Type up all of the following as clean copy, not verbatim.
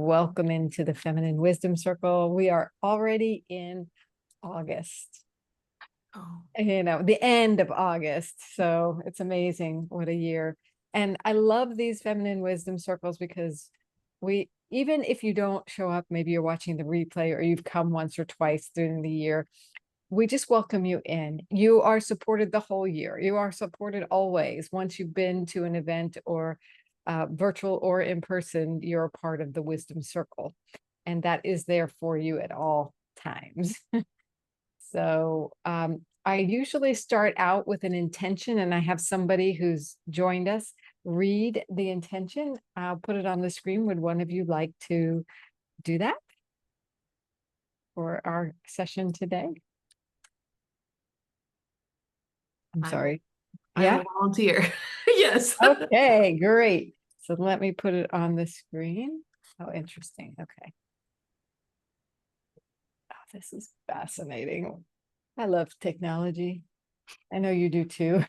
welcome into the Feminine Wisdom Circle. We are already in August, Oh, the end of August. So it's amazing what a year. And I love these Feminine Wisdom Circles because even if you don't show up, maybe you're watching the replay or you've come once or twice during the year, we just welcome you in. You are supported the whole year. You are supported always. Once you've been to an event or virtual or in person, you're a part of the Wisdom Circle. And that is there for you at all times. So I usually start out with an intention, and I have somebody who's joined us read the intention. I'll put it on the screen. Would one of you like to do that for our session today? I'm sorry. I Yeah. will volunteer. Yes. Okay, great. So let me put it on the screen. Oh, interesting. Okay. Oh, this is fascinating. I love technology. I know you do too.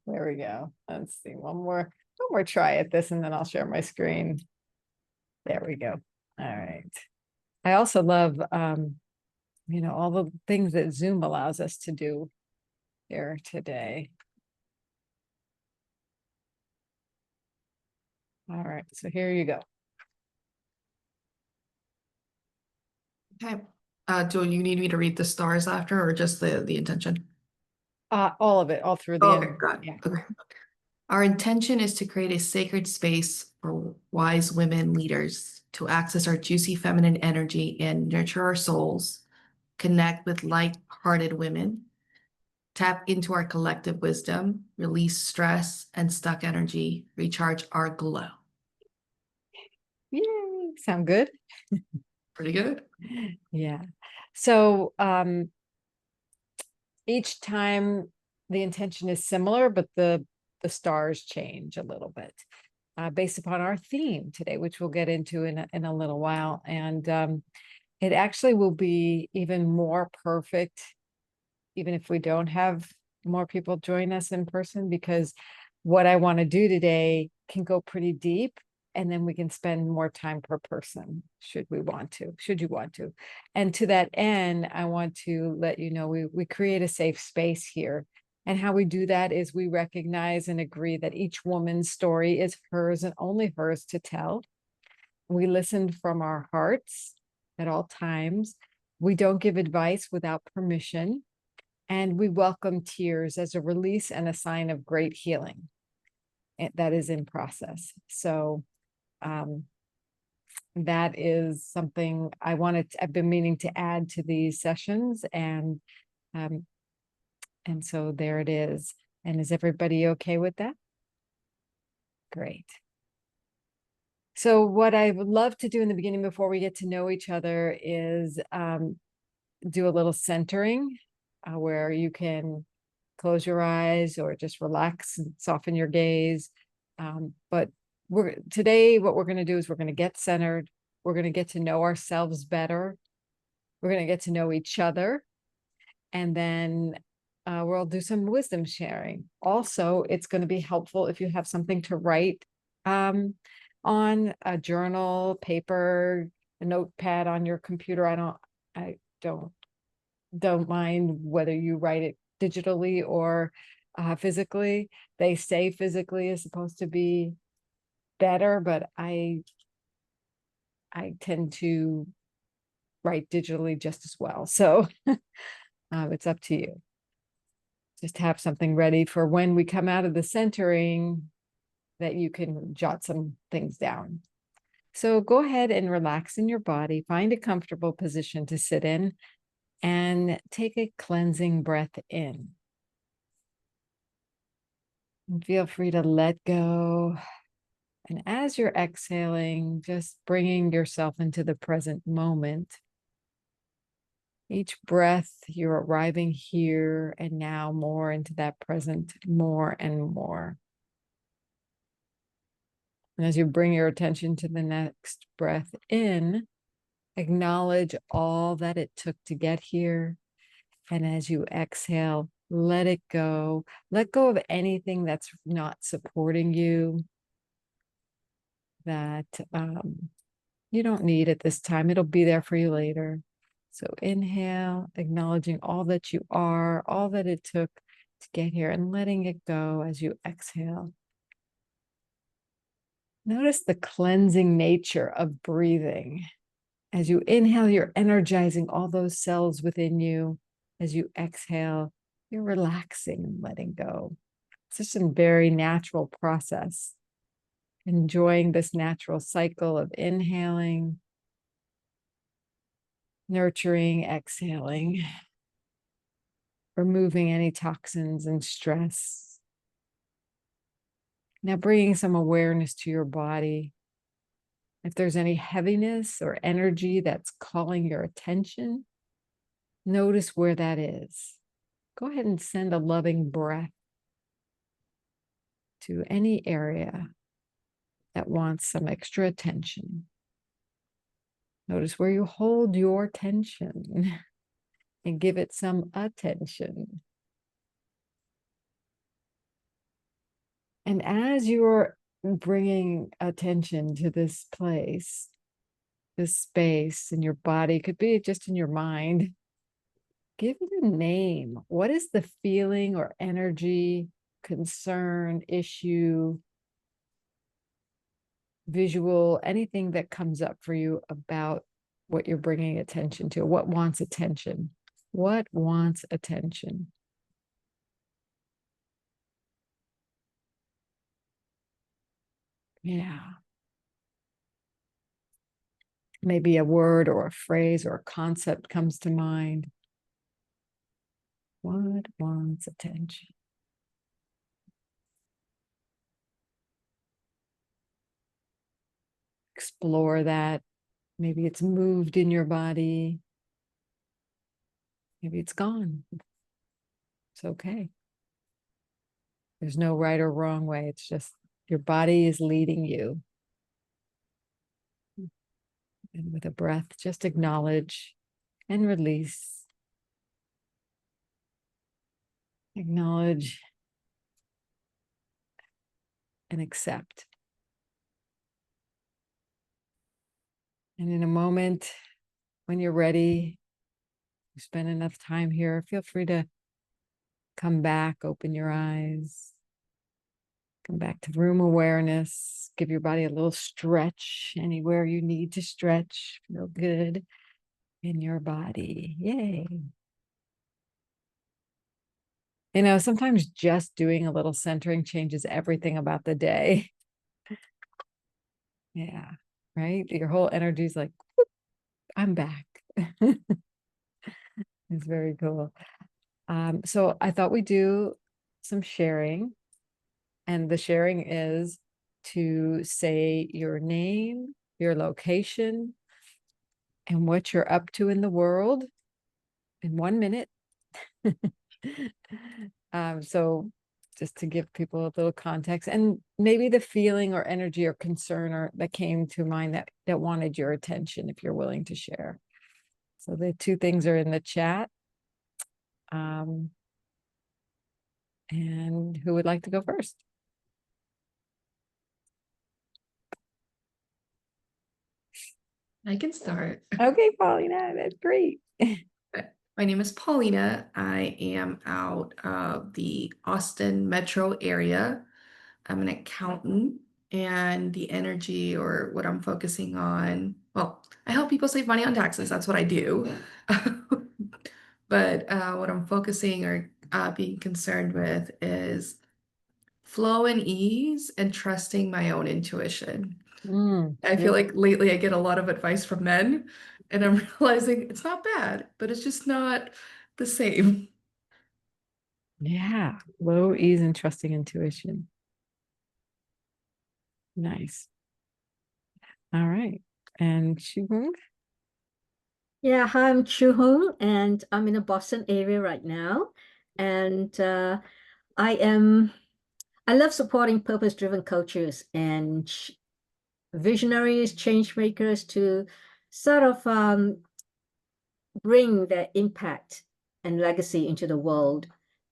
There we go. Let's see. One more try at this, and then I'll share my screen. There we go. All right. I also love all the things that Zoom allows us to do here today. All right, so here you go. Okay. Do you need me to read the stars after or just the intention? All of it, all through the Oh, okay, end. got it. Yeah. Okay. Our intention is to create a sacred space for wise women leaders to access our juicy feminine energy and nurture our souls, connect with light-hearted women, tap into our collective wisdom, release stress and stuck energy, recharge our glow. Yay. Sound good? Pretty good. Yeah. So each time the intention is similar, but the stars change a little bit based upon our theme today, which we'll get into in a little while. And it actually will be even more perfect, even if we don't have more people join us in person, because what I want to do today can go pretty deep, and then we can spend more time per person should you want to. And to that end, I want to let you know we create a safe space here. And how we do that is we recognize and agree that each woman's story is hers and only hers to tell. We listen from our hearts at all times. We don't give advice without permission. And we welcome tears as a release and a sign of great healing that is in process. So that is something I've been meaning to add to these sessions. And so there it is. And is everybody okay with that? Great. So what I would love to do in the beginning before we get to know each other is do a little centering where you can close your eyes or just relax and soften your gaze. But today, what we're going to do is we're going to get centered. We're going to get to know ourselves better. We're going to get to know each other. And then we'll do some wisdom sharing. Also, it's going to be helpful if you have something to write on a journal, paper, a notepad on your computer. I don't mind whether you write it digitally or physically. They say physically is supposed to be better, but I tend to write digitally just as well. So it's up to you. Just have something ready for when we come out of the centering that you can jot some things down. So go ahead and relax in your body. Find a comfortable position to sit in and take a cleansing breath in. And feel free to let go. And as you're exhaling, just bringing yourself into the present moment. Each breath, you're arriving here and now more into that present more and more. And as you bring your attention to the next breath in, acknowledge all that it took to get here. And as you exhale, let it go. Let go of anything that's not supporting you. that you don't need at this time. It'll be there for you later. So inhale, acknowledging all that you are, all that it took to get here, and letting it go as you exhale. Notice the cleansing nature of breathing. As you inhale, you're energizing all those cells within you. As you exhale, you're relaxing and letting go. It's just a very natural process. Enjoying this natural cycle of inhaling, nurturing, exhaling, removing any toxins and stress. Now bringing some awareness to your body. If there's any heaviness or energy that's calling your attention, notice where that is. Go ahead and send a loving breath to any area that wants some extra attention. Notice where you hold your tension and give it some attention. And as you're bringing attention to this place, this space in your body, could be just in your mind, give it a name. What is the feeling or energy, concern, issue, visual, anything that comes up for you about what you're bringing attention to? What wants attention? What wants attention? Yeah. Maybe a word or a phrase or a concept comes to mind. What wants attention? Explore that. Maybe it's moved in your body. Maybe it's gone. It's okay. There's no right or wrong way. It's just your body is leading you. And with a breath, just acknowledge and release. Acknowledge and accept. And in a moment, when you're ready, you spend enough time here, feel free to come back, open your eyes, come back to room awareness, give your body a little stretch anywhere you need to stretch, feel good in your body. Yay. You know, sometimes just doing a little centering changes everything about the day. Yeah, right? Your whole energy is like, whoop, I'm back. It's very cool. So I thought we'd do some sharing. And the sharing is to say your name, your location, and what you're up to in the world in 1 minute. So just to give people a little context and maybe the feeling or energy or concern or that came to mind that wanted your attention, if you're willing to share. So the two things are in the chat. And who would like to go first? I can start. Okay, Paulina, that's great. My name is Paulina. I am out of the Austin metro area. I'm an accountant, and the energy or what I'm focusing on, well, I help people save money on taxes. That's what I do. But what I'm focusing or being concerned with is flow and ease and trusting my own intuition. I feel like lately I get a lot of advice from men, and I'm realizing it's not bad, but it's just not the same. Yeah, low ease and trusting intuition. Nice. All right. And Shubham? Yeah, hi, I'm Chu Hong, and I'm in the Boston area right now. And I am, I love supporting purpose-driven coaches and visionaries, change makers to sort of bring their impact and legacy into the world.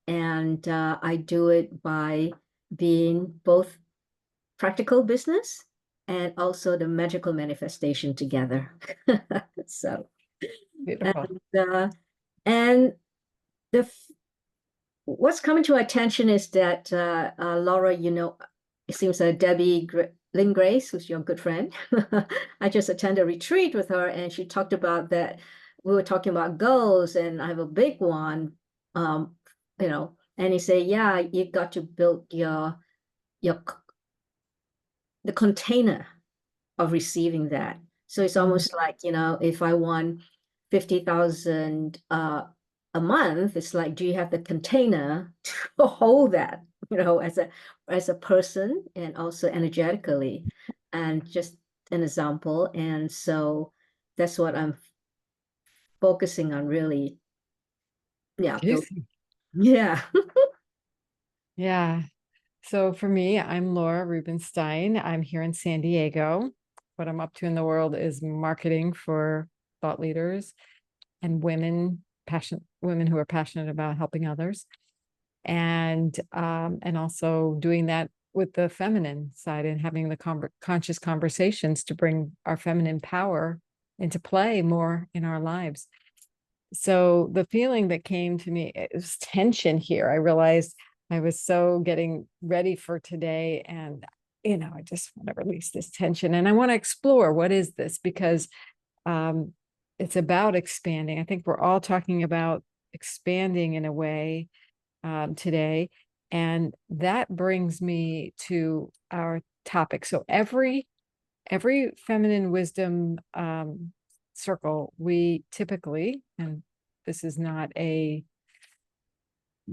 And I do it by being both practical business and also the magical manifestation together. So, Beautiful. and the what's coming to our attention is that Laura, it seems that Lynn Grace, who's your good friend, I just attended a retreat with her, and she talked about that. We were talking about goals, and I have a big one, and he said, yeah, you got to build your the container of receiving that. So it's almost like, if I want 50,000 a month, it's like, do you have the container to hold that, as a person and also energetically, and just an example. And so that's what I'm focusing on, really. Yeah. Juicy. Yeah. Yeah. So for me, I'm Laura Rubenstein. I'm here in San Diego. What I'm up to in the world is marketing for thought leaders and women who are passionate about helping others, and also doing that with the feminine side and having the conscious conversations to bring our feminine power into play more in our lives. So the feeling that came to me, it was tension here. I realized I was so getting ready for today, and I just want to release this tension, and I want to explore what is this, because it's about expanding. I think we're all talking about expanding in a way today, and that brings me to our topic. So every feminine wisdom circle, we typically, and this is not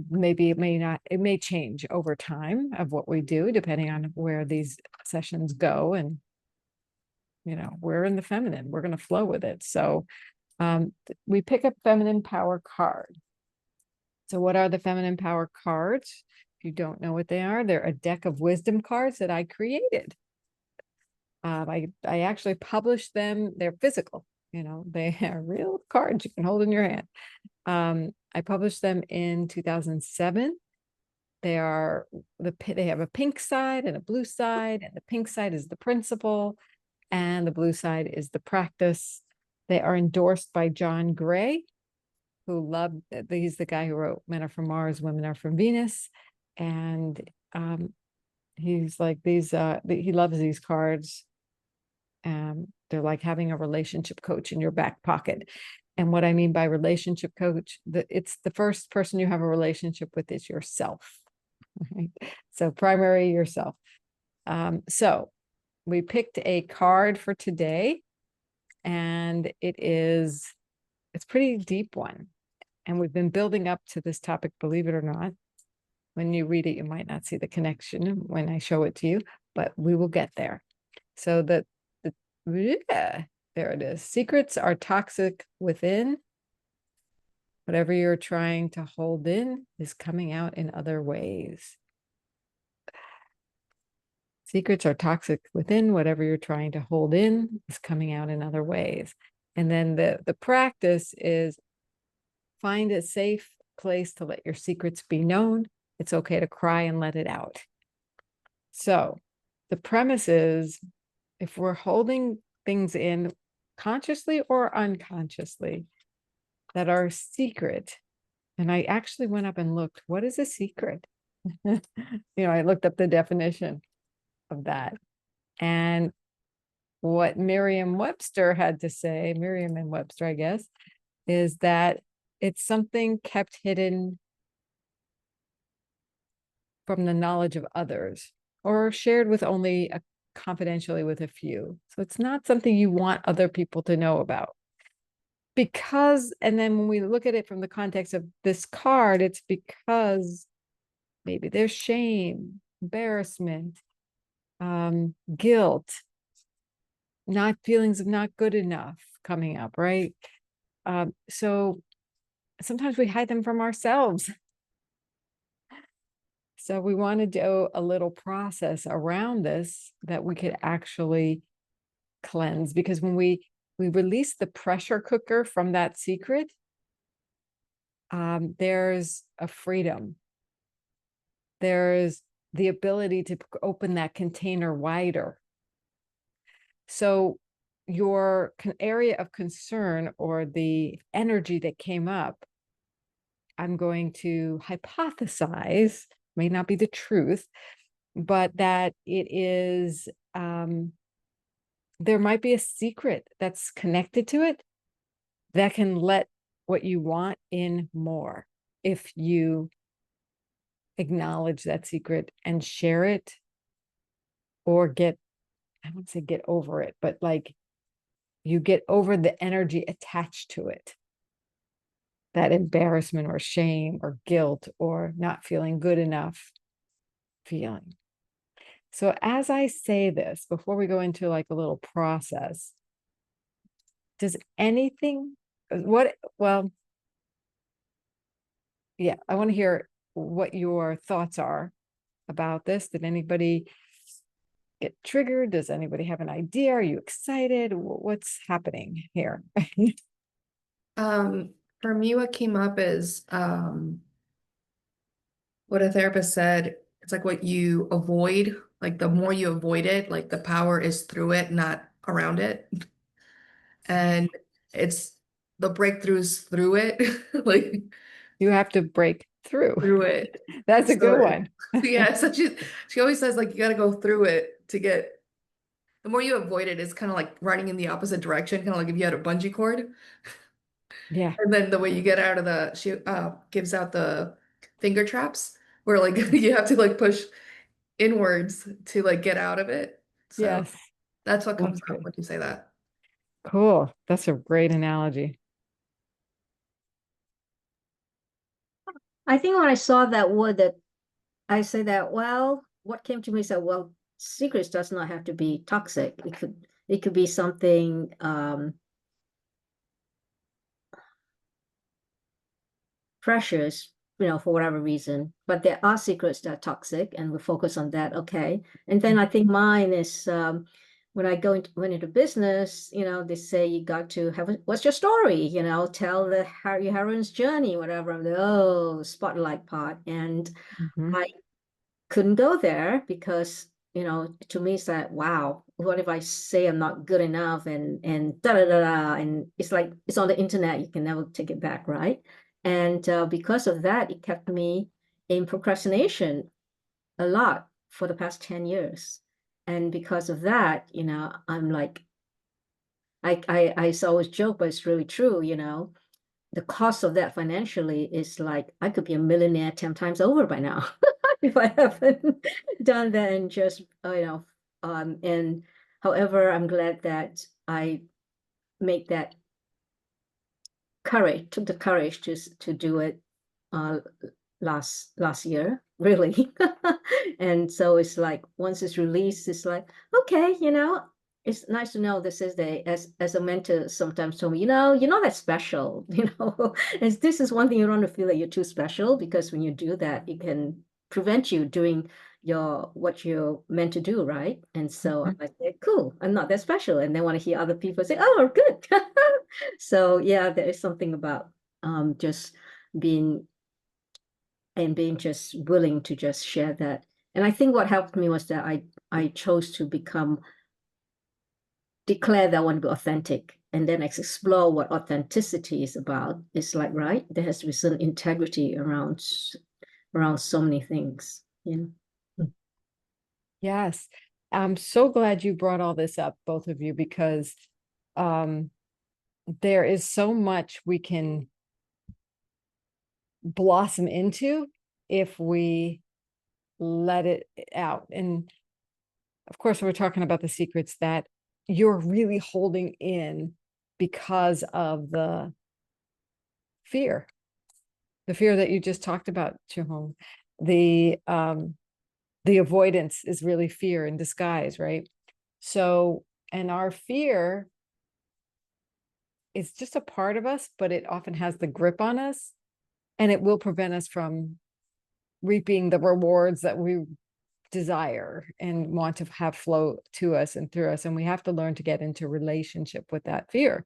maybe it may change over time of what we do depending on where these sessions go, and we're in the feminine, we're going to flow with it. So we pick a feminine power card. So what are the feminine power cards? If you don't know what they are, they're a deck of wisdom cards that I created. I actually published them. They're physical, they are real cards you can hold in your hand. I published them in 2007. They have a pink side and a blue side, and the pink side is the principle, and the blue side is the practice. They are endorsed by John Gray, he's the guy who wrote Men Are From Mars, Women Are From Venus. And he's like he loves these cards. They're like having a relationship coach in your back pocket. And what I mean by relationship coach, it's the first person you have a relationship with is yourself. Right? So primary yourself. So we picked a card for today, and it's a pretty deep one. And we've been building up to this topic, believe it or not. When you read it, you might not see the connection when I show it to you, but we will get there. So yeah, there it is. Secrets are toxic within. Whatever you're trying to hold in is coming out in other ways. Secrets are toxic within. Whatever you're trying to hold in is coming out in other ways. And then the practice is find a safe place to let your secrets be known. It's okay to cry and let it out. So the premise is, if we're holding things in consciously or unconsciously that are secret, and I actually went up and looked, what is a secret? I looked up the definition of that. And what Merriam-Webster had to say, Merriam and Webster, I guess, is that it's something kept hidden from the knowledge of others, or shared with only confidentially with a few. So it's not something you want other people to know about. And then when we look at it from the context of this card, it's because maybe there's shame, embarrassment, guilt, feelings of not good enough coming up, right? So sometimes we hide them from ourselves. So we want to do a little process around this that we could actually cleanse, because when we release the pressure cooker from that secret, there's a freedom. There's the ability to open that container wider. So your area of concern or the energy that came up, I'm going to hypothesize, may not be the truth, but that it is, there might be a secret that's connected to it that can let what you want in more if you acknowledge that secret and share it, or get, I wouldn't say get over it, but like you get over the energy attached to it, that embarrassment or shame or guilt or not feeling good enough feeling. So as I say this, before we go into like a little process, does anything, well, yeah, I want to hear what your thoughts are about this. Did anybody get triggered? Does anybody have an idea? Are you excited? What's happening here? For me, what came up is what a therapist said. It's like what you avoid, like the more you avoid it, like the power is through it, not around it. And it's the breakthroughs through it, like You have to break through. through it. That's a good So, one. yeah, so she always says like you got to go through it to get. The more you avoid it, it's kind of like running in the opposite direction, kind of like if you had a bungee cord. Yeah. And then the way you get out of she gives out the finger traps where like you have to like push inwards to like get out of it. So Yes. that's what comes That's up good. when you say that. Cool. That's a great analogy. I think when I saw that word, that I say that, well, what came to me said, well, secrets does not have to be toxic. It could be something precious, for whatever reason. But there are secrets that are toxic, and we focus on that. Okay. And then I think mine is when I went into business, they say you got to have what's your story, tell your heroine's journey, whatever. I'm the spotlight part. And Mhm. I couldn't go there because, to me it's like, wow, what if I say I'm not good enough, and da da da da, and it's like it's on the internet, you can never take it back, right? And because of that, it kept me in procrastination a lot for the past 10 years. And because of that, I'm like, I always joke, but it's really true, the cost of that financially is like I could be a millionaire 10 times over by now if I haven't done that. And just and however, I'm glad that I made that took the courage to do it uh last year, really. And so it's like once it's released, it's like, okay, it's nice to know this is as a mentor sometimes told me, you're not that special, and this is one thing, you don't want to feel that you're too special, because when you do that, it can prevent you doing what you're meant to do, right? And so I'm Mhm. like, "Yeah, cool, I'm not that special." And then want to hear other people say, oh, good. So yeah, there is something about just being being just willing to just share that. And I think what helped me was that I chose to declare that I want to be authentic, and then explore what authenticity is about. It's like, right, there has to be some integrity around so many things. Yes. I'm so glad you brought all this up, both of you, because um, there is so much we can blossom into if we let it out. And of course, we're talking about the secrets that you're really holding in because of fear, the fear that you just talked about, Chuhong. The avoidance is really fear in disguise, right? So, and our fear is just a part of us, but it often has the grip on us, and it will prevent us from reaping the rewards that we desire and want to have flow to us and through us. And we have to learn to get into relationship with that fear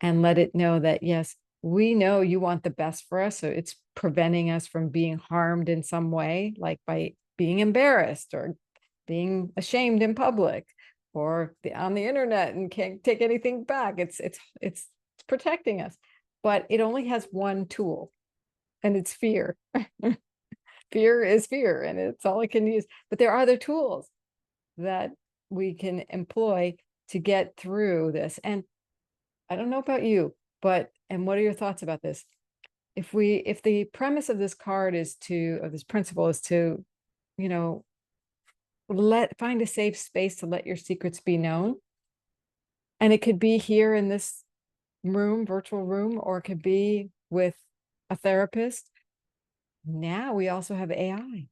and let it know that, yes, we know you want the best for us. So it's preventing us from being harmed in some way, like by being embarrassed or being ashamed in public, or on the internet and can't take anything back. It's protecting us, but it only has one tool, and it's fear. Fear is fear, and it's all it can use. But there are other tools that we can employ to get through this. And I don't know about you, and what are your thoughts about this? If the premise of this card is of this principle is to, find a safe space to let your secrets be known. And it could be here in this room, virtual room, or it could be with a therapist. Now we also have AI,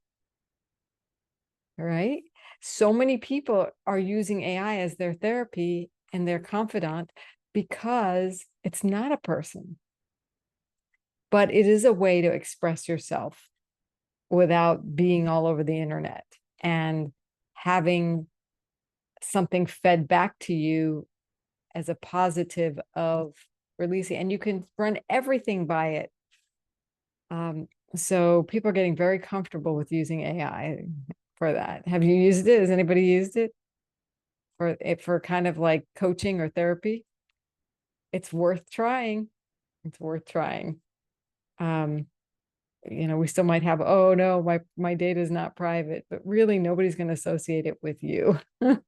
right? So many people are using AI as their therapy and their confidant because it's not a person, but it is a way to express yourself without being all over the internet and having something fed back to you as a positive of releasing, and you can run everything by it. So people are getting very comfortable with using AI for that. Have you used it? Has anybody used it for kind of like coaching or therapy? It's worth trying. It's worth trying. We still might have, oh no, my data is not private, but really nobody's going to associate it with you. I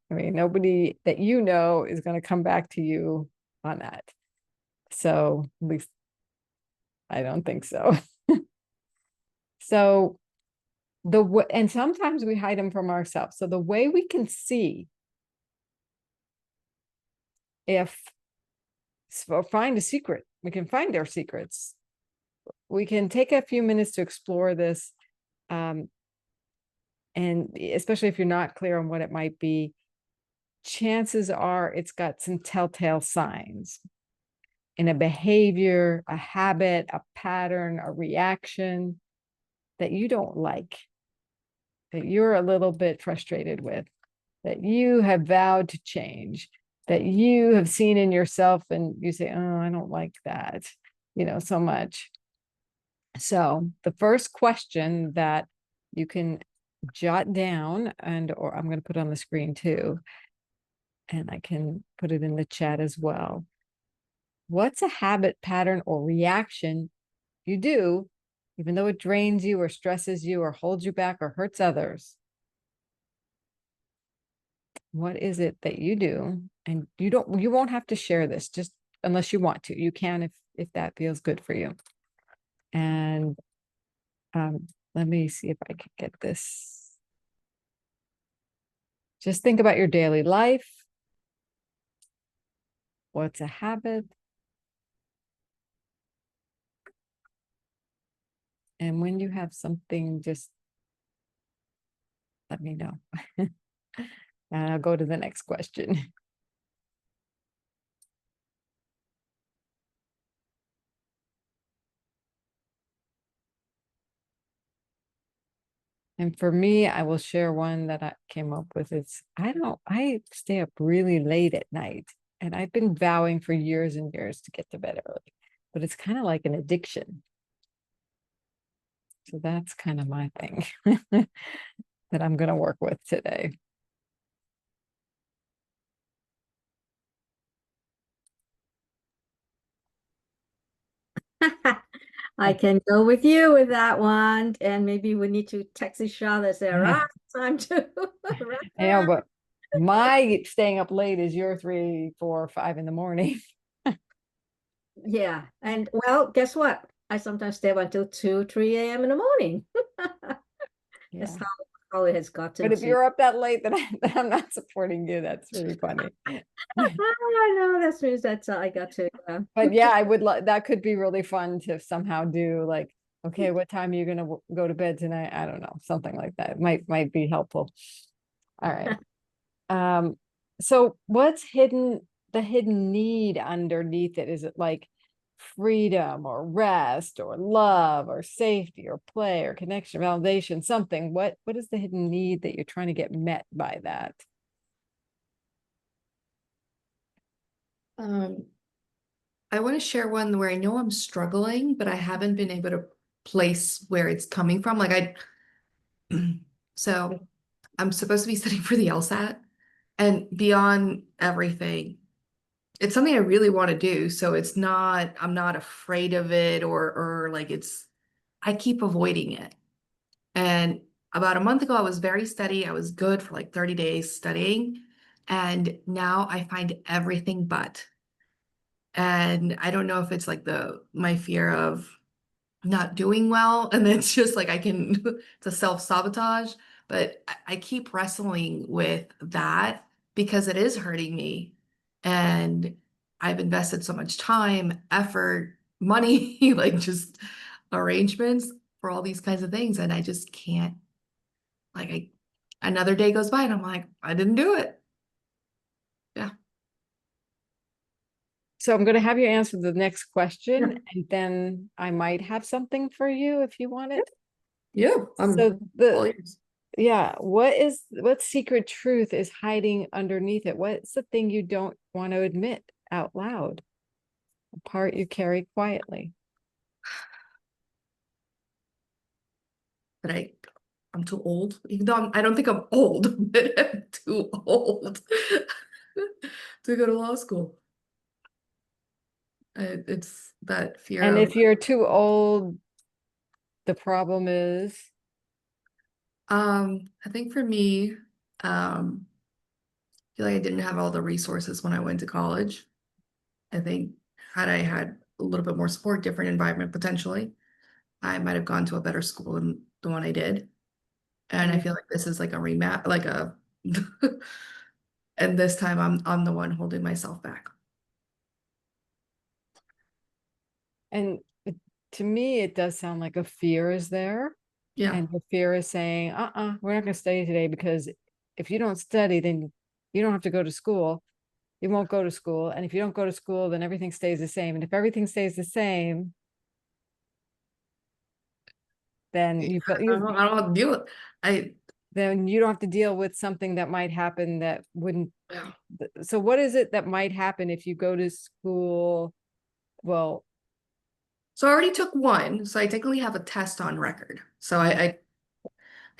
mean, nobody that is going to come back to you on that. So at least I don't think so. So and sometimes we hide them from ourselves. So the way we can see find a secret, we can find our secrets. We can take a few minutes to explore this. And especially if you're not clear on what it might be, chances are it's got some telltale signs in a behavior, a habit, a pattern, a reaction that you don't like, that you're a little bit frustrated with, that you have vowed to change, that you have seen in yourself and you say, oh, I don't like that, so much. So the first question that you can jot down, or I'm going to put on the screen too, and I can put it in the chat as well. What's a habit, pattern, or reaction you do, even though it drains you or stresses you or holds you back or hurts others? What is it that you do? And you won't have to share this, just unless you want to. You can if that feels good for you. And let me see if I can get this. Just think about your daily life. What's a habit? And when you have something, just let me know. And I'll go to the next question. And for me, I will share one that I came up with. I stay up really late at night, and I've been vowing for years and years to get to bed early, but it's kind of like an addiction. So that's kind of my thing that I'm going to work with today. I can go with you with that one, and maybe we need to text each other, say, all right, time to wrap I know, up. but my staying up late is your 3, 4, 5 in the morning. Yeah, and well, guess what? I sometimes stay up until 2, 3 a.m. in the morning. That's Yeah. how it has gotten But if to. you're up that late, then I'm not supporting you. That's really funny. I know that means that's I got to. But yeah, I would that could be really fun to somehow do, like, okay, what time are you gonna go to bed tonight? I don't know, something like that might be helpful. All right. So what's the hidden need underneath it? Is it like freedom or rest or love or safety or play or connection, validation, something? What is the hidden need that you're trying to get met by that? I want to share one where I know I'm struggling, but I haven't been able to place where it's coming from. So I'm supposed to be studying for the LSAT, And beyond everything, it's something I really want to do. So it's not, I'm not afraid of it or like I keep avoiding it. And about a month ago, I was very steady. I was good for like 30 days studying. And now I find everything but. And I don't know if it's like my fear of not doing well. And then it's just like it's a self-sabotage. But I keep wrestling with that because it is hurting me. And I've invested so much time, effort, money, like just arrangements for all these kinds of things. And I just can't, like, another day goes by and I'm like, I didn't do it. Yeah. So I'm going to have you answer the next question, Yeah. and then I might have something for you if you want it. Yeah. So All ears. yeah, what secret truth is hiding underneath it? What's the thing you don't want to admit out loud? A part you carry quietly. But I'm too old, even though I don't think I'm old, but I'm too old to go to law school. It's that fear And of, if you're too old, the problem is, I think for me, I feel like I didn't have all the resources when I went to college. I think had I had a little bit more support, different environment potentially, I might have gone to a better school than the one I did. And I and feel like this is like a rematch, like a, and this time I'm the one holding myself back. and to me, it does sound like a fear is there. Yeah. And the fear is saying, we're not going to study today, because if you don't study, then you don't have to go to school. You won't go to school. And if you don't go to school, then everything stays the same. And if everything stays the same, then I don't have to deal with then you don't have to deal with something that might happen that wouldn't. yeah. So what is it that might happen if you go to school? Well, So I already took one, so I technically have a test on record. So I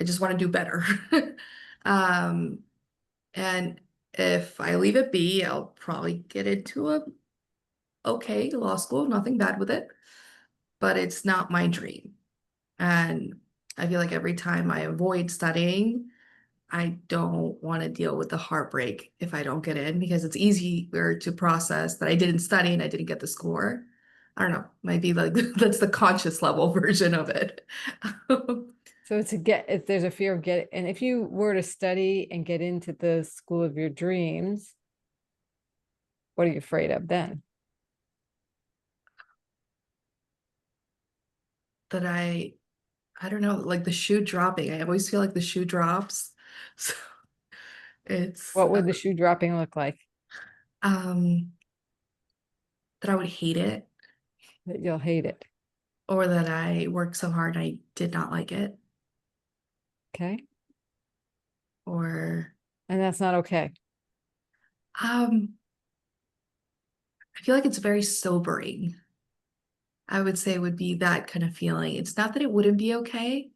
just want to do better. Um, and if I leave it be, I'll probably get into a okay law school, nothing bad with it, but it's not my dream. And I feel like every time I avoid studying, I don't want to deal with the heartbreak if I don't get in because it's easier to process that I didn't study and I didn't get the score. I don't know, maybe like that's the conscious level version of it. so if there's a fear of and if you were to study and get into the school of your dreams, what are you afraid of then? That I don't know, like the shoe dropping. I always feel like the shoe drops. So it's What would the shoe dropping look like? um that I would hate it That you'll hate it. or that I worked so hard and I did not like it Okay. or And that's not okay. um I feel like it's very sobering. I would say it would be that kind of feeling. It's not that it wouldn't be okay,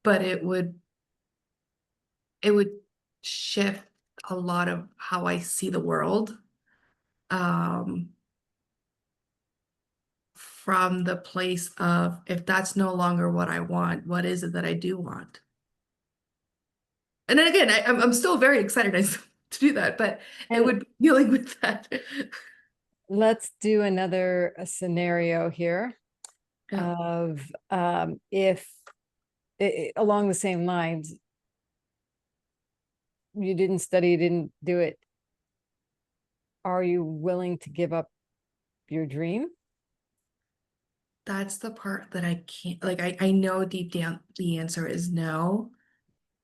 but it would shift a lot of how I see the world. Um from the place of if that's no longer what I want, what is it that I do want? And then again, I'm still very excited to do that, but it And would be dealing with that. let's do another scenario here Yeah, of if along the same lines, you didn't study, you didn't do it. Are you willing to give up your dream? that's the part that I can't, like, I know deep down the answer is no.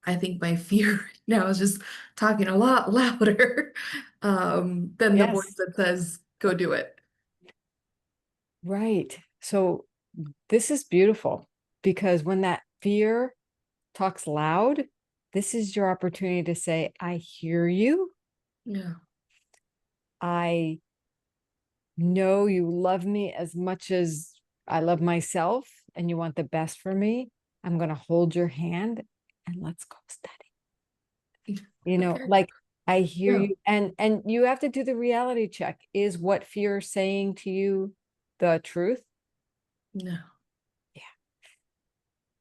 I think my fear now is just talking a lot louder than the voice Yes, that says, go do it. right. So this is beautiful, because when that fear talks loud, this is your opportunity to say, I hear you. Yeah. I know you love me as much as I love myself, and you want the best for me. I'm going to hold your hand and let's go study. Okay. Like I hear Yeah. you. And you have to do the reality check. Is what fear saying to you the truth? No. Yeah.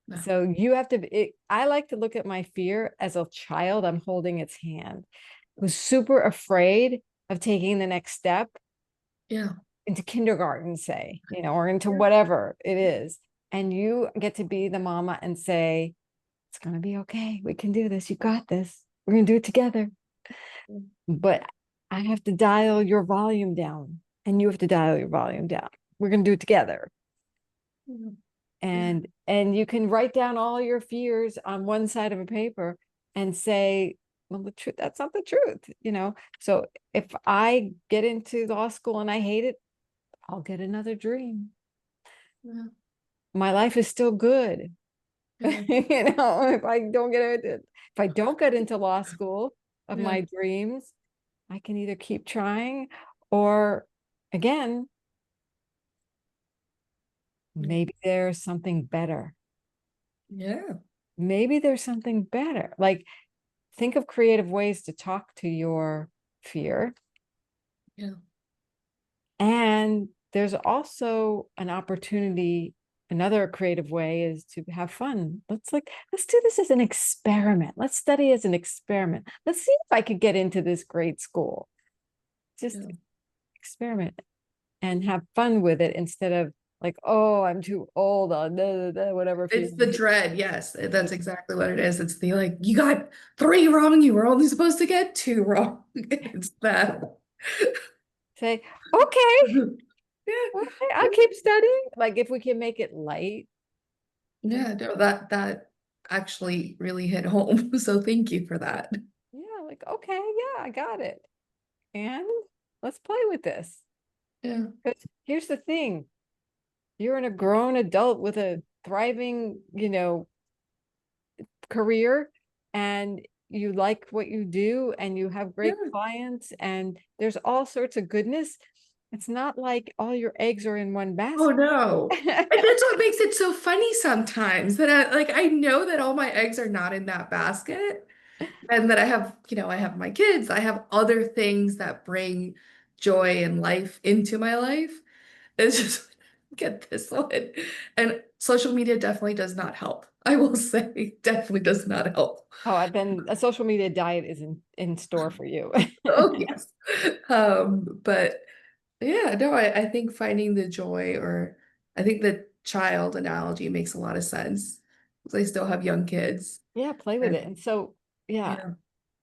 No. So you have to, I like to look at my fear as a child. I'm holding its hand, who's super afraid of taking the next step Yeah. into kindergarten, say, or into Yeah. whatever it is. And you get to be the mama and say, it's going to be okay. We can do this. You got this. We're going to do it together. But I have to dial your volume down and you have to dial your volume down. We're going to do it together. Mhm. And you can write down all your fears on one side of a paper and say, well, the truth, that's not the truth. So if I get into law school and I hate it, I'll get another dream. Yeah. My life is still good. Yeah. If I don't get into law school of Yeah. my dreams, I can either keep trying or again, maybe there's something better. Yeah. Maybe there's something better. Like, think of creative ways to talk to your fear. Yeah. And there's also an opportunity. Another creative way is to have fun. Let's do this as an experiment. Let's study as an experiment. Let's see if I could get into this great school. Just Yeah. experiment and have fun with it instead of like, oh, I'm too old, whatever It's the feeling. dread. Yes, that's exactly what it is. It's the like, you got 3 wrong. You were only supposed to get 2 wrong. It's that. Say, okay, Yeah. okay, I'll keep studying. Like if we can make it light. Yeah, no, that actually really hit home. So thank you for that. Yeah, like, okay, yeah, I got it. And let's play with this. Yeah. Because here's the thing. You're a grown adult with a thriving, career, and you like what you do and you have great Yeah. clients and there's all sorts of goodness. It's not like all your eggs are in one Oh basket. no. And that's what makes it so funny sometimes that I know that all my eggs are not in that basket and that I have my kids, I have other things that bring joy and life into my life. It's just get this one. And social media definitely does not help. I will say, definitely does not help. Oh, then a social media diet is in store for you. Oh, yes. But yeah, no, I think finding the joy, or I think the child analogy makes a lot of sense because I still have young kids. Yeah, play with it. And And so, yeah, yeah.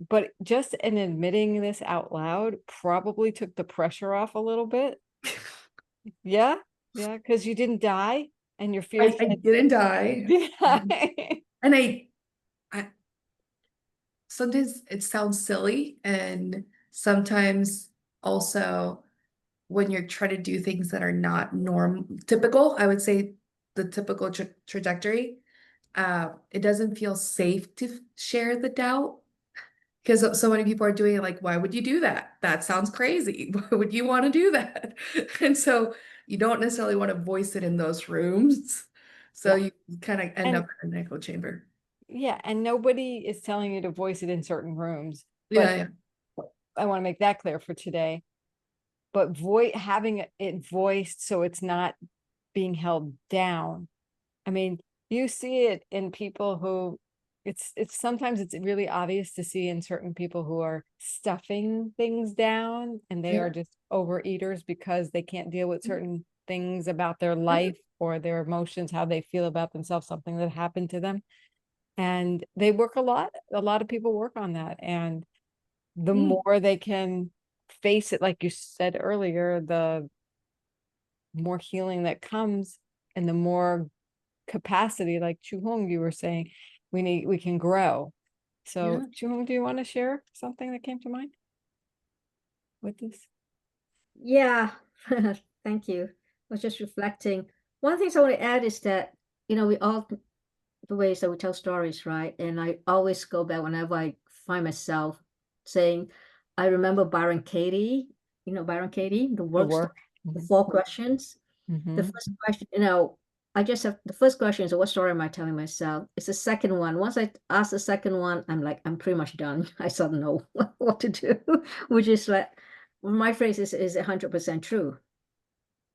but just in admitting this out loud probably took the pressure off a little bit. Yeah, yeah, because you didn't die and your fear I said, didn't die. yeah. And I sometimes it sounds silly, and sometimes also when you're trying to do things that are not typical, I would say the typical trajectory, it doesn't feel safe to share the doubt because so many people are doing it. Like, why would you do that? That sounds crazy. Why would you want to do that? And so you don't necessarily want to voice it in those rooms. So Yeah. you kind of end And up in an echo chamber. yeah, and nobody is telling you to voice it in certain rooms, but Yeah, yeah. I want to make that clear for today. But having it voiced so it's not being held down. I mean, you see it in people who it's sometimes it's really obvious to see in certain people who are stuffing things down and they are Yeah. just overeaters because they can't deal with certain things about their Yeah. life or their emotions, how they feel about themselves, something that happened to them. And they work a lot. A lot of people work on that. And the Mm, more they can face it, like you said earlier, the more healing that comes and the more capacity, like Chu Hong, you were saying, we can grow. So yeah. Chu Hong, do you want to share something that came to mind with this? Yeah, thank you. I was just reflecting. One of the things I want to add is that, we all the ways that we tell stories, right? And I always go back whenever I find myself saying, I remember Byron Katie, Byron Katie, the The work stuff, work. the Mhm. 4 questions. The Mhm. first question, I just have the first question is what story am I telling myself? It's the second one. Once I ask the second one, I'm like, I'm pretty much done. I sort of know what to do, which is like my phrase is 100% true.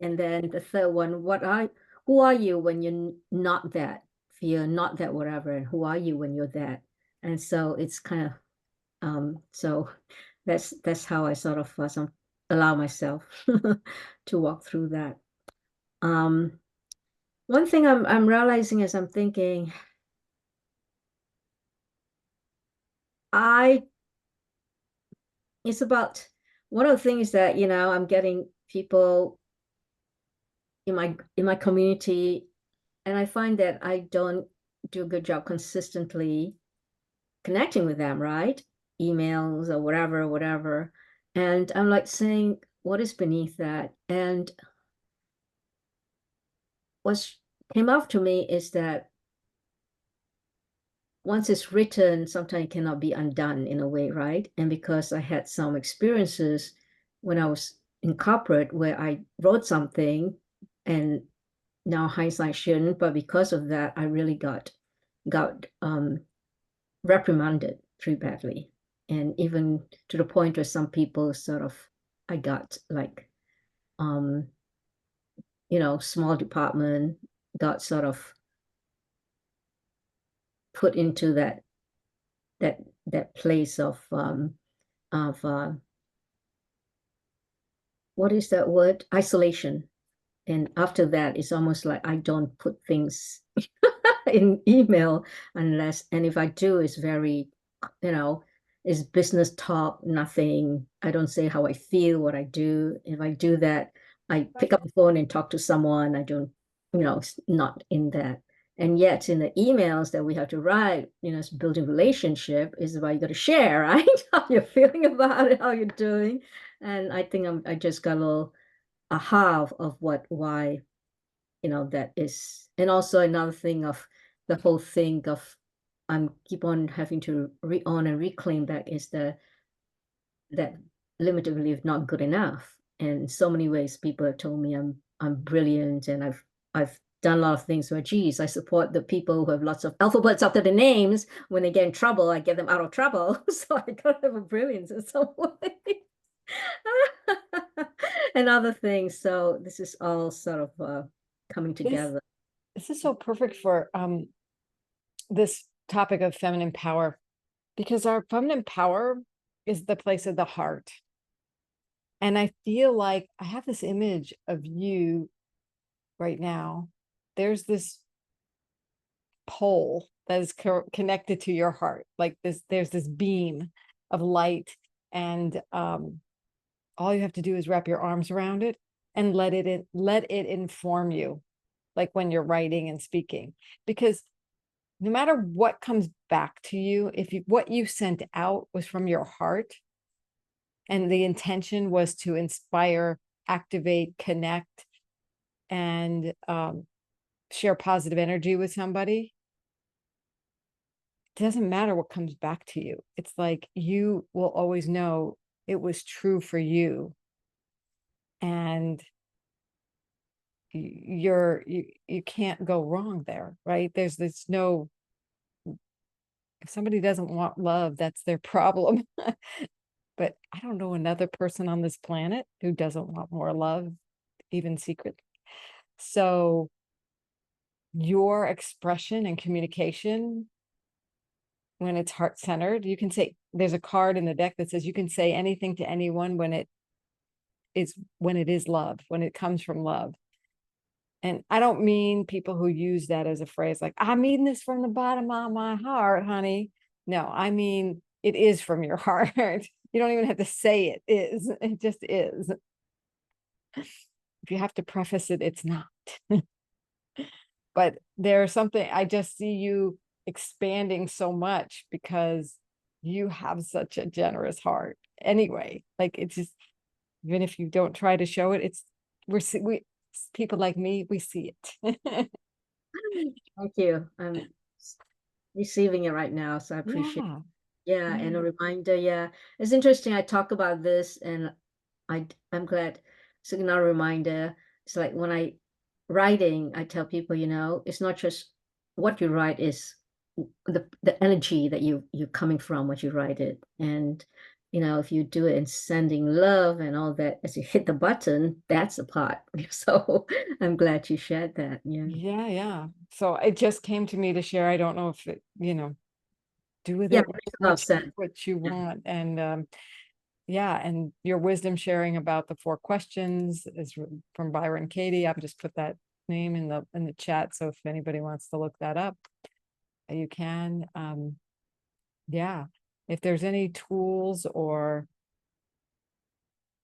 And then the third one, who are you when you're not that? If you're not that whatever, and who are you when you're that? And so it's kind of so that's how I sort of allow myself to walk through that. One thing I'm realizing as I'm thinking, it's about one of the things that, I'm getting people in my community, and I find that I don't do a good job consistently connecting with them, right? Emails or whatever. And I'm like saying, what is beneath that? And what came up to me is that once it's written, sometimes it cannot be undone in a way, right? And because I had some experiences when I was in corporate where I wrote something and now hindsight shouldn't, but because of that, I really got reprimanded pretty badly. And even to the point where some people sort of, I got like, small department got sort of put into that place of what is that word? Isolation. And after that, it's almost like I don't put things in email unless, and if I do, it's very, it's business talk, nothing. I don't say how I feel, what I do. If I do that, I pick up the phone and talk to someone. I don't, it's not in that. And yet in the emails that we have to write, it's building relationship is about you got to share, right? How you're feeling about it, how you're doing. And I think I just got a little aha of why, that is. And also another thing of the whole thing of I'm keep on having to re-own and reclaim back is that limited belief not good enough. And in so many ways, people have told me I'm brilliant and I've done a lot of things where, geez, I support the people who have lots of alphabets after the names. When they get in trouble, I get them out of trouble. So I gotta have a brilliance in some way. And other things. So this is all sort of coming together. This is so perfect for this topic of feminine power, because our feminine power is the place of the heart. And I feel like I have this image of you right now. There's this pole that is connected to your heart, like there's this beam of light, and all you have to do is wrap your arms around it and let it inform you, like when you're writing and speaking. Because no matter what comes back to you, if what you sent out was from your heart and the intention was to inspire, activate, connect, and share positive energy with somebody, it doesn't matter what comes back to you. It's like you will always know it was true for you. And you can't go wrong there, right? There's no, if somebody doesn't want love, that's their problem. But I don't know another person on this planet who doesn't want more love, even secretly. So your expression and communication, when it's heart-centered, you can say, there's a card in the deck that says you can say anything to anyone when it is love, when it comes from love. And I don't mean people who use that as a phrase, like, I mean this from the bottom of my heart, honey. No, I mean, it is from your heart. You don't even have to say it is. It just is. If you have to preface it, it's not. But there's something, I just see you expanding so much because you have such a generous heart. Anyway, like it's just, even if you don't try to show it, we people like me, we see it. Thank you. I'm receiving it right now, so I appreciate it. Yeah, and a reminder, yeah. It's interesting, I talk about this and I'm glad it's another reminder. It's like when I writing, I tell people, it's not just what you write, is the energy that you're coming from what you write it. And if you do it in sending love and all that, as you hit the button, that's the part. So I'm glad you shared that. Yeah. Yeah, yeah. So it just came to me to share. I don't know if it, do with Yeah, it makes a lot of sense. what you Yeah. want. And yeah, and your wisdom sharing about the 4 questions is from Byron Katie. I've just put that name in the chat. So if anybody wants to look that up, you can. Yeah. If there's any tools or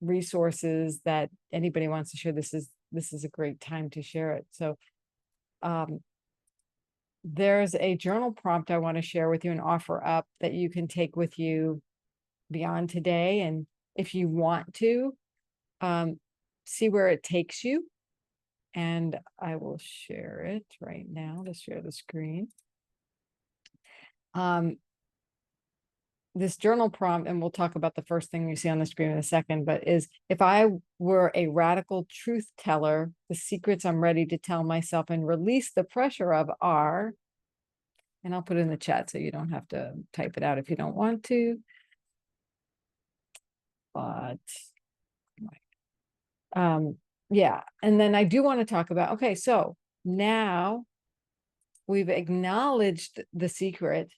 resources that anybody wants to share, this is a great time to share it. So there's a journal prompt I want to share with you and offer up that you can take with you beyond today. And if you want to, see where it takes you. And I will share it right now. Let's share the screen. This journal prompt, and we'll talk about the first thing you see on the screen in a second, but is, if I were a radical truth teller, the secrets I'm ready to tell myself and release the pressure of are, and I'll put it in the chat so you don't have to type it out if you don't want to. But yeah, and then I do want to talk about, okay, so now we've acknowledged the secret.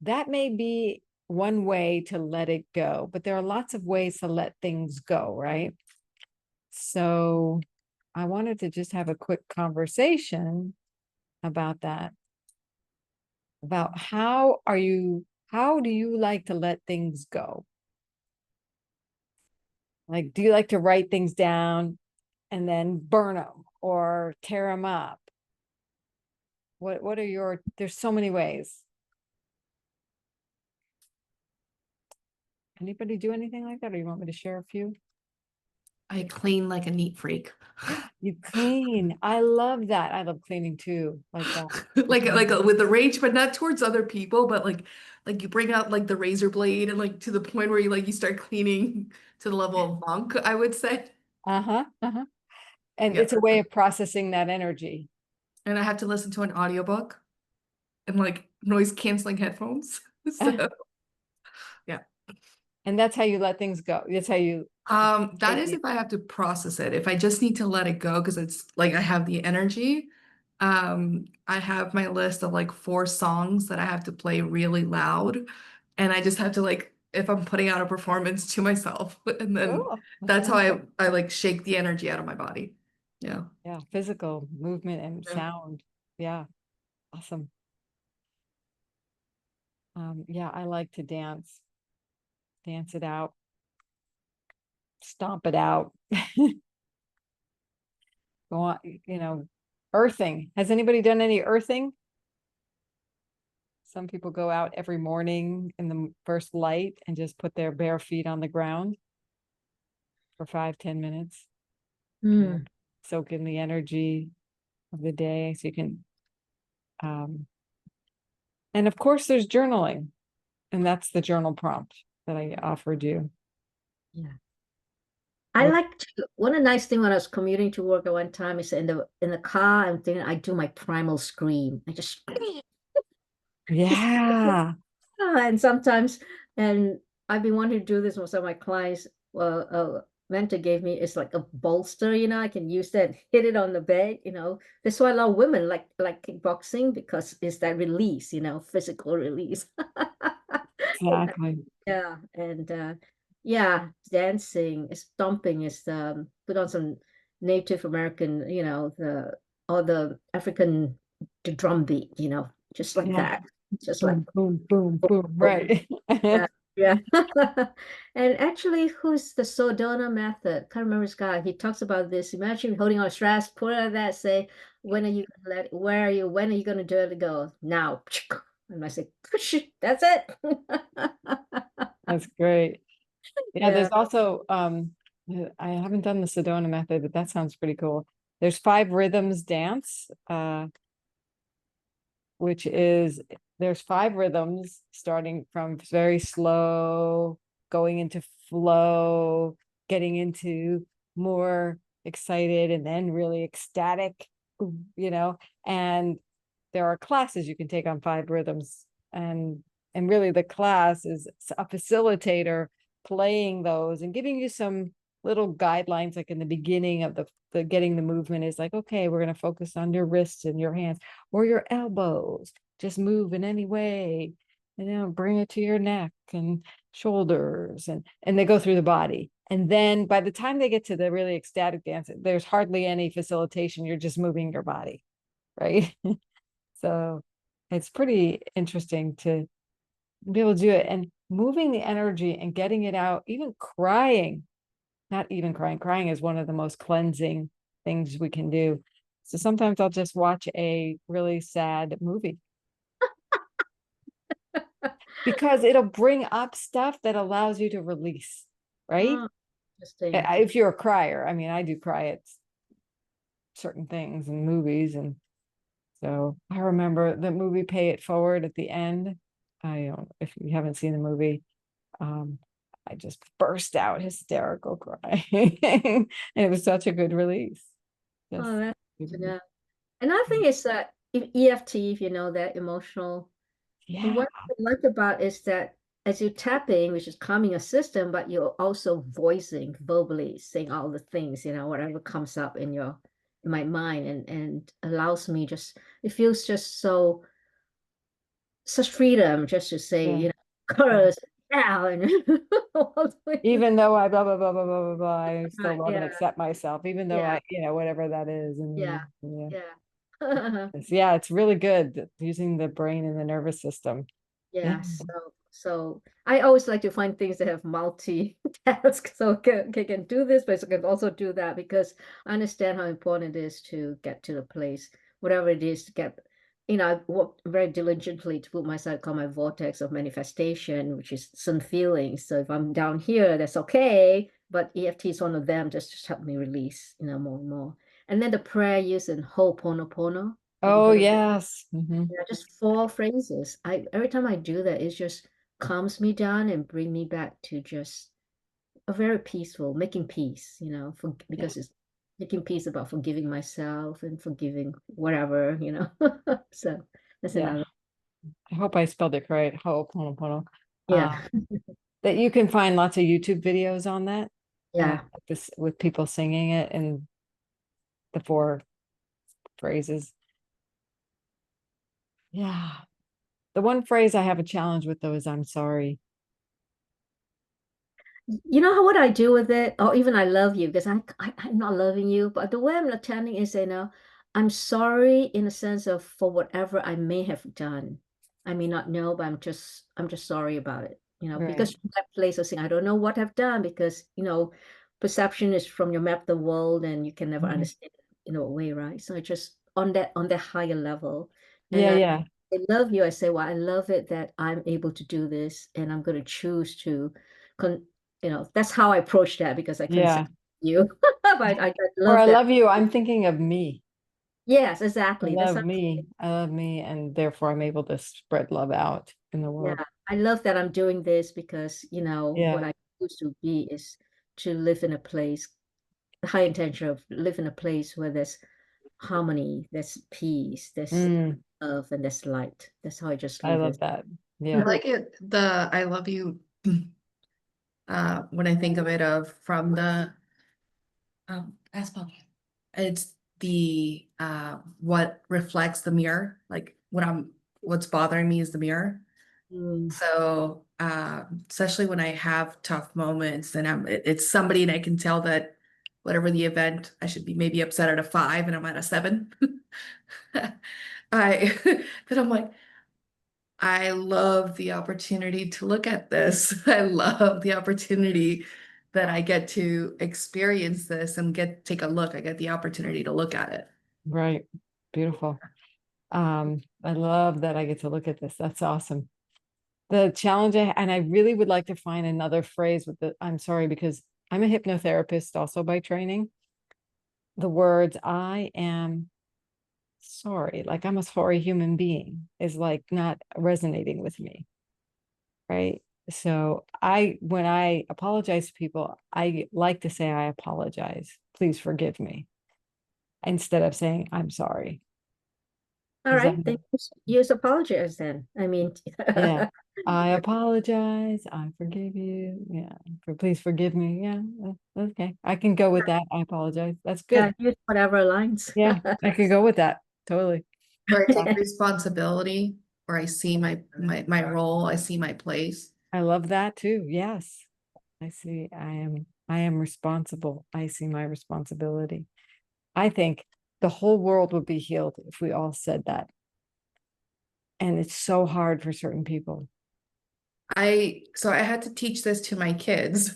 That may be one way to let it go, but there are lots of ways to let things go, right? So I wanted to just have a quick conversation about that, about how do you like to let things go? Like, do you like to write things down and then burn them or tear them up? What are there's so many ways. Anybody do anything like that, or you want me to share a few? I clean like a neat freak. You clean. I love that. I love cleaning too. Like Like with the rage, but not towards other people, but like you bring out like the razor blade and like to the point where you start cleaning to the level of monk, I would say. uh-huh, uh-huh. And Yeah. it's a way of processing that energy. And I have to listen to an audiobook and like noise canceling headphones. So yeah. And that's how you let things go. That's how you That is if I have to process it. If I just need to let it go because it's like I have the energy. I have my list of like 4 songs that I have to play really loud, and I just have to like if I'm putting out a performance to myself, and then oh, that's how I like shake the energy out of my body. Yeah. yeah, physical movement and Yeah. sound. Yeah, awesome. Yeah, I like to dance it out, stomp it out. Go on, earthing. Has anybody done any earthing? Some people go out every morning in the first light and just put their bare feet on the ground for 5-10 minutes. Mm. Soak in the energy of the day. So you can, and of course there's journaling, and that's the journal prompt that I offered you. Yeah. I like to, one of the nice thing when I was commuting to work at one time is in the car, I'm thinking I do my primal scream. I just Yeah. and sometimes, and I've been wanting to do this with some of my clients. Well, mentor gave me, it's like a bolster, I can use that, hit it on the bed. That's why a lot of women like kickboxing, because it's that release, physical release. Exactly. Yeah, and yeah, dancing, stomping is put on some Native American, the African, the drum beat, just like Yeah. that, just like Boom, boom, boom, boom. boom. Right. Yeah, yeah. And actually, who's the Sodona method? Can't remember this guy. He talks about this. Imagine holding on stress, pull it out that, say, when are you gonna where are you, when are you gonna do it? Go now. And I say, that's it. That's great. Yeah, Yeah. there's also I haven't done the Sedona method, but that sounds pretty cool. There's 5 rhythms dance, which is there's 5 rhythms starting from very slow, going into flow, getting into more excited and then really ecstatic, you know, and there are classes you can take on 5 rhythms, and really the class is a facilitator playing those and giving you some little guidelines, like in the beginning of the getting the movement is like, okay, we're going to focus on your wrists and your hands or your elbows, just move in any way, bring it to your neck and shoulders, and they go through the body. And then by the time they get to the really ecstatic dance, there's hardly any facilitation. You're just moving your body, right? So it's pretty interesting to be able to do it, and moving the energy and getting it out, even crying, not even crying. Crying is one of the most cleansing things we can do. So sometimes I'll just watch a really sad movie because it'll bring up stuff that allows you to release, right? Oh, interesting. If you're a crier, I mean, I do cry at certain things in movies. And so I remember the movie Pay It Forward at the end. I don't, if you haven't seen the movie, I just burst out hysterical crying. And it was such a good release. Just Oh, that's good good to release. know. And I think it's that if EFT, if you know that emotional, the Yeah, one I like about is that as you're tapping, which is calming your system, but you're also voicing verbally, saying all the things, whatever comes up in my mind, and allows me just, it feels just such freedom just to say, yeah. colors, yeah, and all the way. Even though I blah blah blah blah blah blah blah, I still love and Yeah, accept myself, even though yeah, I, whatever that is. yeah, And yeah, yeah. yeah, it's really good using the brain and the nervous system. Yeah, Yeah, so I always like to find things that have multi-task, so can do this, but I can also do that because I understand how important it is to get to the place, whatever it is to get. I work very diligently to put myself on my vortex of manifestation, which is some feelings. So if I'm down here, that's okay, but EFT is one of them, just to help me release, more and more. And then the prayer using Ho'oponopono. Have you oh heard of? yes. Yeah, just 4 phrases. Every time I do that, it just calms me down and bring me back to just a very peaceful, making peace, Yeah, because it's making peace about forgiving myself and forgiving whatever. So that's yeah, another. I hope I spelled it correct. Ho'oponopono. Yeah, That you can find lots of YouTube videos on that, yeah. this with people singing it in the 4 phrases. Yeah. The one phrase I have a challenge with though is I'm sorry. You know what I do with it? Or even I love you because I'm not loving you, but the way I'm attending is, I'm sorry in the sense of for whatever I may have done. I may not know, but I'm just sorry about it. Right. Because from that place of saying I don't know what I've done because, perception is from your map of the world and you can never Mhm. understand it in a way, right? So just on that higher level. And Yeah, yeah, I love you. I say, well, I love it that I'm able to do this and I'm going to choose to con that's how I approach that because I can say yeah. you, but I Or love I that. love you, I'm thinking of me. Yes, I exactly. That's love how, me. I love me, and therefore I'm able to spread love out in the yeah, world. I love that I'm doing this because, Yeah. what I choose to be is to live in a place, the high intention of live in a place where there's harmony, there's peace, there's Mm, love, and there's light. That's how I just I live love it. that. I Yeah. like it, the I love you, when I think of it of from the asphalt. It's the what reflects the mirror, like what's bothering me is the mirror. Mm, So especially when I have tough moments and it's somebody and I can tell that whatever the event, I should be maybe upset at a 5 and I'm at a 7. I but I'm like, I love the opportunity to look at this. I love the opportunity that I get to experience this and take a look. I get the opportunity to look at it. Right. Beautiful. I love that I get to look at this. That's awesome. The challenge, and I really would like to find another phrase with the I'm sorry, because I'm a hypnotherapist also by training. The words I am sorry, like I'm a sorry human being, is like not resonating with me. Right. So when I apologize to people, I like to say I apologize. please forgive me, instead of saying, I'm sorry. All Does that right, then use apologize then. I mean, Yeah. I apologize. I forgive you. Yeah. Please forgive me. Yeah. Okay. I can go with that. I apologize. That's yeah, good. use whatever lines. Yeah. I could go with that. Totally. Where I take responsibility, where I see my role, I see my place. I love that too. Yes. I am responsible. I see my responsibility. I think the whole world would be healed if we all said that. And it's so hard for certain people. So I had to teach this to my kids.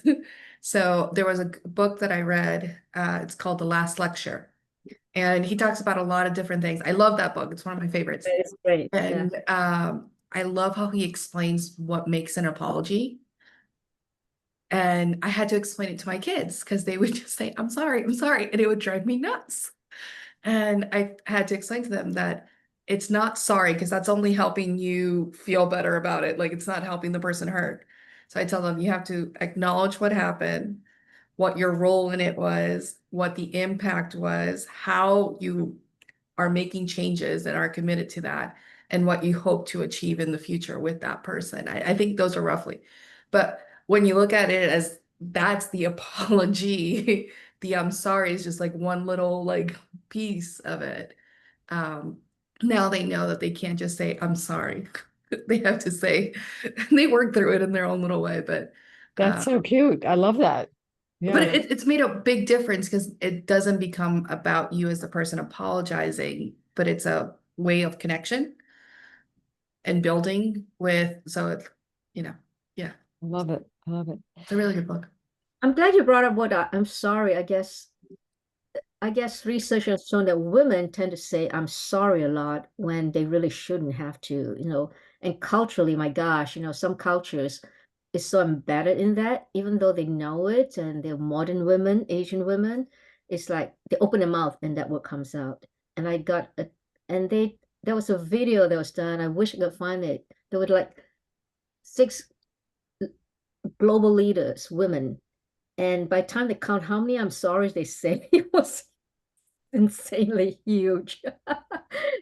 So there was a book that I read, it's called The Last Lecture. And he talks about a lot of different things. I love that book. It's one of my favorites. It's great. Yeah. And I love how he explains what makes an apology. And I had to explain it to my kids because they would just say, I'm sorry, and it would drive me nuts. And I had to explain to them that it's not sorry because that's only helping you feel better about it. Like it's not helping the person hurt. So I tell them you have to acknowledge what happened, what your role in it was, what the impact was, how you are making changes and are committed to that, and what you hope to achieve in the future with that person. I think those are roughly. But when you look at it as that's the apology, the I'm sorry is just like one little like piece of it. Now they know that they can't just say I'm sorry. They have to say they work through it in their own little way, That's so cute. I love that. but Yeah. it's made a big difference because it doesn't become about you as the person apologizing, but it's a way of connection and building with, so it's, yeah, I love it. I love it. it's a really good book. I'm glad you brought up what I'm sorry. I guess research has shown that women tend to say I'm sorry a lot when they really shouldn't have to, and culturally, my gosh, some cultures is so embedded in that, even though they know it and they're modern women, Asian women, it's like they open their mouth and that word comes out. And I got a, and they there was a video that was done. I wish I could find it. There were like 6 global leaders, women. And by the time they count how many I'm sorry they say, it was insanely huge.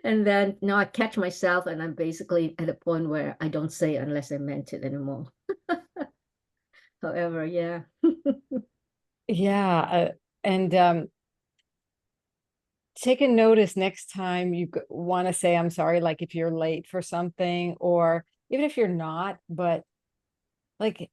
And then now I catch myself and I'm basically at a point where I don't say it unless I meant it anymore. However, yeah. Yeah. And take a notice next time you want to say I'm sorry, like if you're late for something, or even if you're not, but like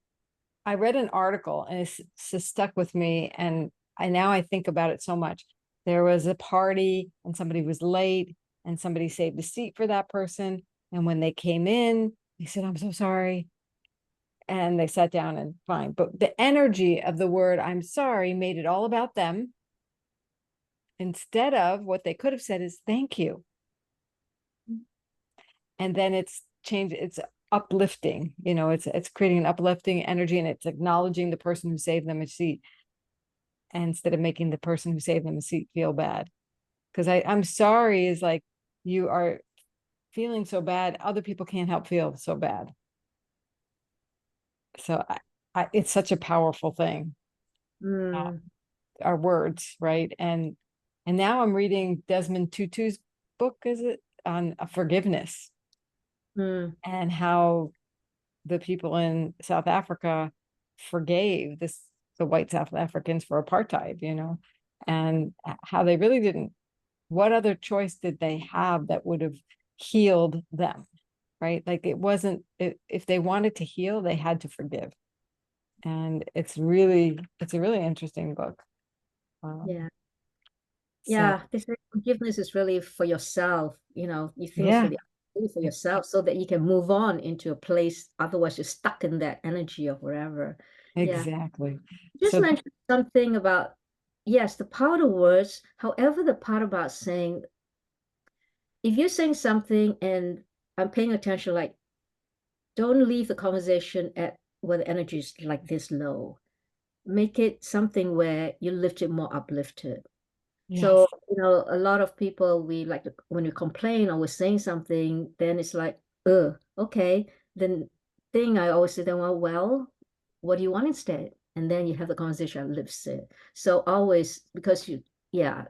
I read an article and it's stuck with me, and now I think about it so much. There was a party and somebody was late and somebody saved a seat for that person. And when they came in, they said, I'm so sorry. And they sat down and fine. But the energy of the word I'm sorry made it all about them, instead of what they could have said is thank you. And then it's changed, it's uplifting, it's creating an uplifting energy, and it's acknowledging the person who saved them a seat instead of making the person who saved them a seat feel bad. Because I'm sorry is like, you are feeling so bad, other people can't help feel so bad. So it's such a powerful thing. Our words, right? And now I'm reading Desmond Tutu's book, is it, on forgiveness, and how the people in South Africa forgave the white South Africans for apartheid, and how they really didn't. What other choice did they have that would have healed them, right? Like it wasn't, if they wanted to heal, they had to forgive. And it's a really interesting book. Yeah. So Yeah. They say forgiveness is really for yourself. You think it's yeah, really for yourself so that you can move on into a place. Otherwise, you're stuck in that energy or whatever. Yeah. exactly. Just So mentioned something about, yes, the power of words. However, the part about saying, if you're saying something and I'm paying attention, like, don't leave the conversation at where the energy is like this low. Make it something where you lift it more uplifted. yes, So, a lot of people, we like when we complain or we're saying something, then it's like, okay. Then thing I always say, then, well, what do you want instead? and then you have the conversation that lifts it. So always, because yeah,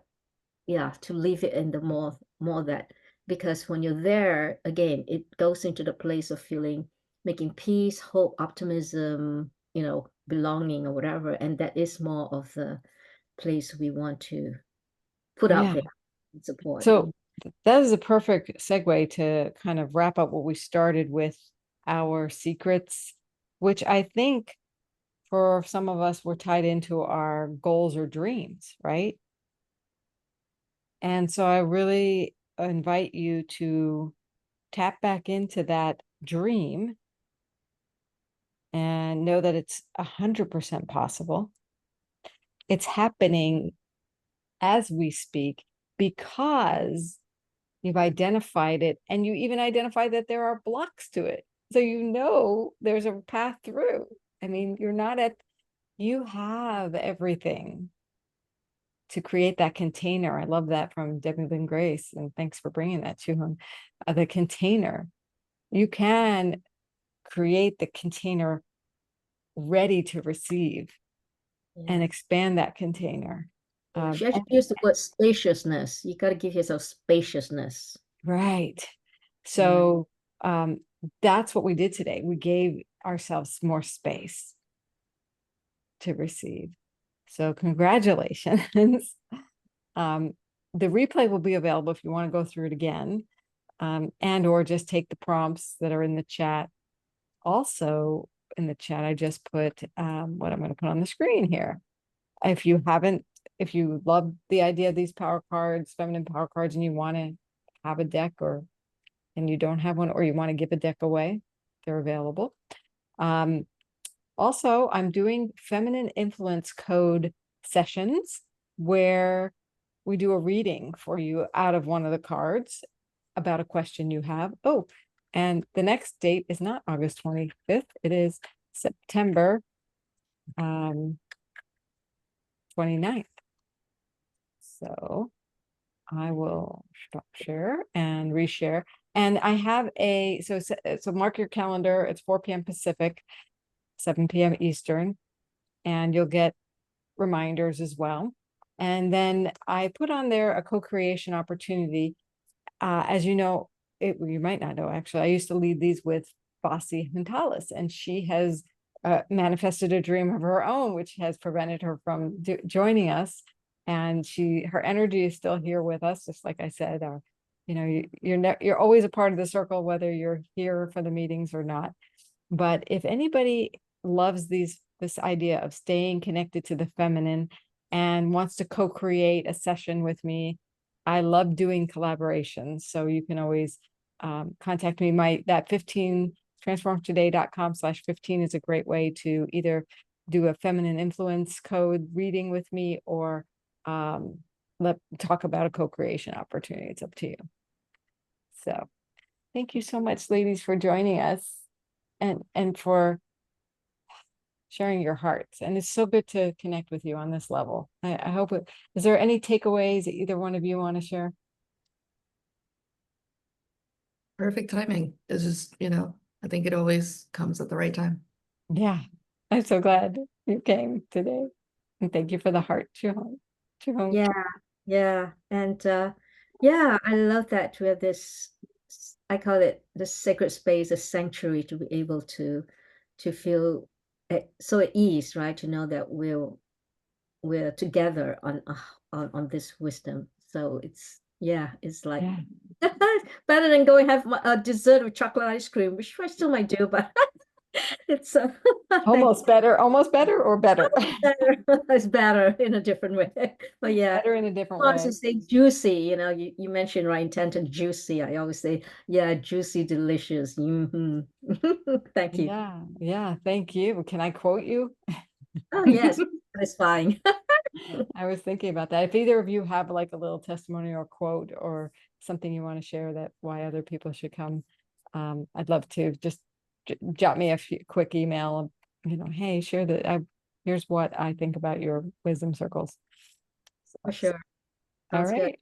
to leave it in the more that, because when you're there, again, it goes into the place of feeling, making peace, hope, optimism, belonging or whatever. And that is more of the place we want to put out Yeah. there and support. So that is a perfect segue to kind of wrap up what we started with, our secrets, which I think for some of us were tied into our goals or dreams, right? And so I really invite you to tap back into that dream and know that it's 100% possible. It's happening as we speak because you've identified it, and you even identified that there are blocks to it. So there's a path through. I mean, you have everything to create that container. I love that from Debbie Lynn Grace, and thanks for bringing that to him. The container. You can create the container ready to receive and expand that container. She actually used the word spaciousness. You got to give yourself spaciousness. Right. So that's what we did today. We gave ourselves more space to receive. So congratulations. The replay will be available if you want to go through it again, and or just take the prompts that are in the chat. Also in the chat, I just put what I'm going to put on the screen here. If you love the idea of these power cards, feminine power cards, and you want to have a deck, and you don't have one, or you want to give a deck away, they're available. Also, I'm doing feminine influence code sessions where we do a reading for you out of one of the cards about a question you have. Oh, and the next date is not August 25th. It is September 29th. So I will stop share and reshare. And I have so mark your calendar. It's 4 p.m. Pacific, 7 p.m. Eastern, and you'll get reminders as well. And then I put on there a co-creation opportunity. As you know, you might not know, actually, I used to lead these with Bossy Huntalis, and she has manifested a dream of her own, which has prevented her from joining us. And her energy is still here with us, just like I said. You're always a part of the circle, whether you're here for the meetings or not. But if anybody loves this idea of staying connected to the feminine and wants to co-create a session with me, I love doing collaborations. So you can always contact me. That 15 transformtoday.com/15 is a great way to either do a feminine influence code reading with me, or talk about a co-creation opportunity. It's up to you. So thank you so much, ladies, for joining us and for sharing your hearts. And it's so good to connect with you on this level. I hope is there any takeaways that either one of you want to share? Perfect timing. This is, I think it always comes at the right time. Yeah, I'm so glad you came today. And thank you for the heart, Chuhong. Yeah. And I love that we have this, I call it the sacred space, a sanctuary, to be able to feel so at ease, right? To know that we're together on this wisdom. So it's like better than going have a dessert with chocolate ice cream, which I still might do, but it's almost better or better. It's better in a different way. But yeah, better in a different I also way. say juicy. You mentioned right intent and juicy. I always say, juicy, delicious. Thank you. Yeah, thank you. Can I quote you? Oh yes, that's fine. I was thinking about that. If either of you have like a little testimony or quote or something you want to share that why other people should come, I'd love to. Just jot me a quick email. Hey, share here's what I think about your wisdom circles. For sure. All right. Good.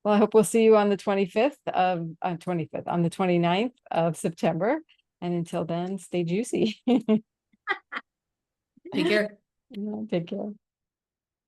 Well, I hope we'll see you on the 25th on the 29th of September. And until then, stay juicy. Take care. Yeah, take care.